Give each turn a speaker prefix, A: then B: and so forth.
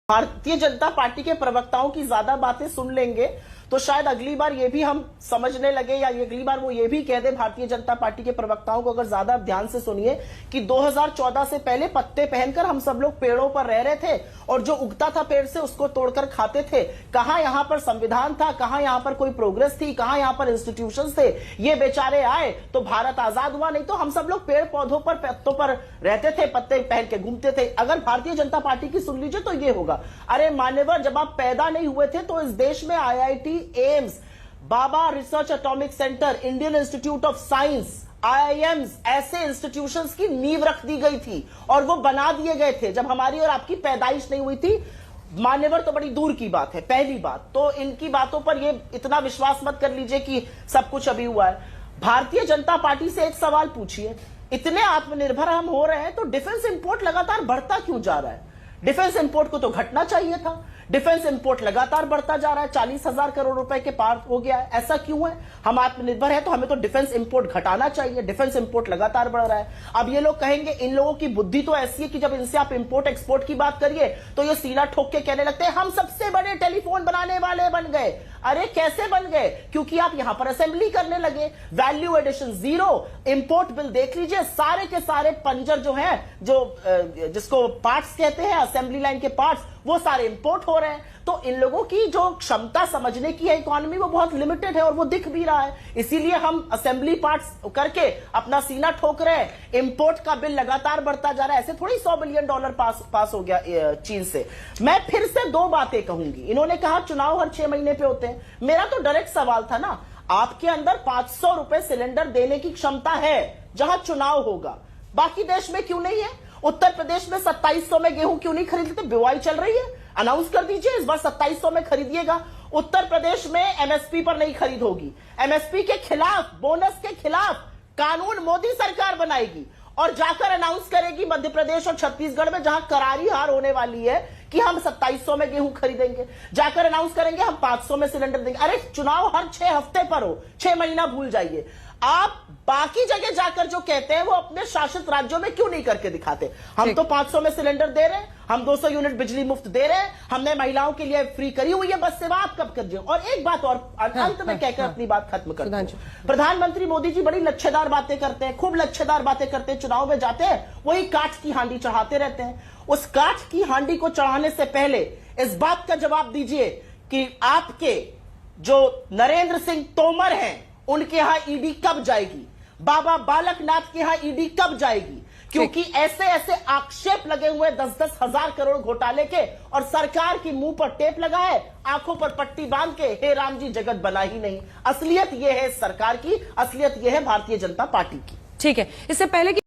A: Bharatiya Janata party के प्रवक्ताओं की ज्यादा बातें सुन लेंगे तो शायद अगली बार ये भी हम समझने लगे, या अगली बार वो ये भी कह दे भारतीय जनता पार्टी के प्रवक्ताओं को, अगर ज्यादा ध्यान से सुनिए, कि 2014 से पहले पत्ते पहनकर हम सब लोग पेड़ों पर रह रहे थे और जो उगता था पेड़ से उसको तोड़कर खाते थे। कहां यहां पर संविधान था, कहां यहां पर कोई प्रोग्रेस थी, कहां यहां पर इंस्टीट्यूशंस थे। ये बेचारे आए तो भारत आजाद हुआ, नहीं तो हम सब लोग पेड़ पौधों पर, पत्तों पर रहते थे, पत्ते पहन के घूमते थे। अगर भारतीय जनता पार्टी की सुन लीजिए तो ये होगा, अरे मान्यवर, जब आप पैदा नहीं हुए थे तो इस देश में IIT, AIIMS, Baba research atomic centre, Indian institute of science, IIMs, ऐसे इंस्टीट्यूशंस की नींव रख दी गई थी और वो बना दिए गए थे जब हमारी और आपकी पैदाइश नहीं हुई थी। मान्यवर तो बड़ी दूर की बात है। पहली बात तो इनकी बातों पर ये इतना विश्वास मत कर लीजिए कि सब कुछ अभी हुआ है। भारतीय जनता पार्टी से एक सवाल पूछिए, इतने आत्मनिर्भर हम हो रहे हैं तो डिफेंस इंपोर्ट लगातार बढ़ता क्यों जा रहा है? डिफेंस इंपोर्ट को तो घटना चाहिए था। डिफेंस इंपोर्ट लगातार बढ़ता जा रहा है, 40,000 करोड़ रुपए के पार हो गया है। ऐसा क्यों है? हम आत्मनिर्भर है तो हमें तो डिफेंस इंपोर्ट घटाना चाहिए। डिफेंस इंपोर्ट लगातार बढ़ रहा है। अब ये लोग कहेंगे, इन लोगों की बुद्धि तो ऐसी है कि जब इनसे आप इंपोर्ट एक्सपोर्ट की बात करिए तो ये सीना ठोक के कहने लगते हैं हम सबसे बड़े टेलीफोन बनाने वाले बन गए। अरे कैसे बन गए? क्योंकि आप यहां पर असेंबली करने लगे। Value addition zero. Import bill देख लीजिए, सारे के सारे पंजर जो है, जो जिसको पार्ट्स कहते हैं, असेंबली लाइन के पार्ट्स, वो सारे इंपोर्ट हो रहे हैं। तो इन लोगों की जो क्षमता समझने की है इकोनॉमी, वो बहुत लिमिटेड है और वो दिख भी रहा है। इसीलिए हम असेंबली पार्ट्स करके अपना सीना ठोक रहे हैं। इंपोर्ट का बिल लगातार बढ़ता जा रहा है। ऐसे थोड़ी $100 बिलियन पास हो गया चीन से। मैं फिर से दो बातें कहूंगी। इन्होंने कहा चुनाव हर 6 महीने पे होते हैं। मेरा तो डायरेक्ट सवाल था ना, आपके अंदर 500 रुपए सिलेंडर देने की क्षमता है जहां चुनाव होगा, बाकी देश में क्यों नहीं है? उत्तर प्रदेश में 2700 में गेहूं क्यों नहीं खरीदते? बुआई चल रही है, अनाउंस कर दीजिए इस बार 2700 में खरीदिएगा। उत्तर प्रदेश में MSP पर नहीं खरीद होगी। MSP के खिलाफ, बोनस के खिलाफ कानून मोदी सरकार बनाएगी और जाकर अनाउंस करेगी मध्य प्रदेश और छत्तीसगढ़ में, जहां करारी हार होने वाली है, कि हम 2700 में गेहूं खरीदेंगे। जाकर अनाउंस करेंगे हम 500 में सिलेंडर देंगे। अरे चुनाव हर 6 हफ्ते पर हो, 6 महीना भूल जाइए। आप बाकी जगह जाकर जो कहते हैं वो अपने शासित राज्यों में क्यों नहीं करके दिखाते? हम तो 500 में सिलेंडर दे रहे हैं, हम 200 यूनिट बिजली मुफ्त दे रहे हैं, हमने महिलाओं के लिए फ्री करी हुई है बस सेवा। आप कब कर दिए? और एक बात और अंत में कहकर अपनी बात खत्म करते हैं। प्रधानमंत्री मोदी जी बड़ी लच्छेदार बातें करते हैं, खूब लच्छेदार बातें करते हैं। चुनाव में जाते हैं, वही काठ की हांडी चढ़ाते रहते हैं। उस काठ की हांडी को चढ़ाने से पहले इस बात का जवाब दीजिए कि आपके जो नरेंद्र सिंह तोमर हैं, उनके यहां ईडी कब जाएगी? बाबा बालकनाथ के यहां ईडी कब जाएगी? क्योंकि ऐसे ऐसे आक्षेप लगे हुए 10-10 हजार करोड़ घोटाले के, और सरकार की मुंह पर टेप लगा है, आंखों पर पट्टी बांध के हे राम जी जगत बना ही नहीं। असलियत यह है सरकार की, असलियत यह है भारतीय जनता पार्टी की।
B: ठीक है, इससे पहले कि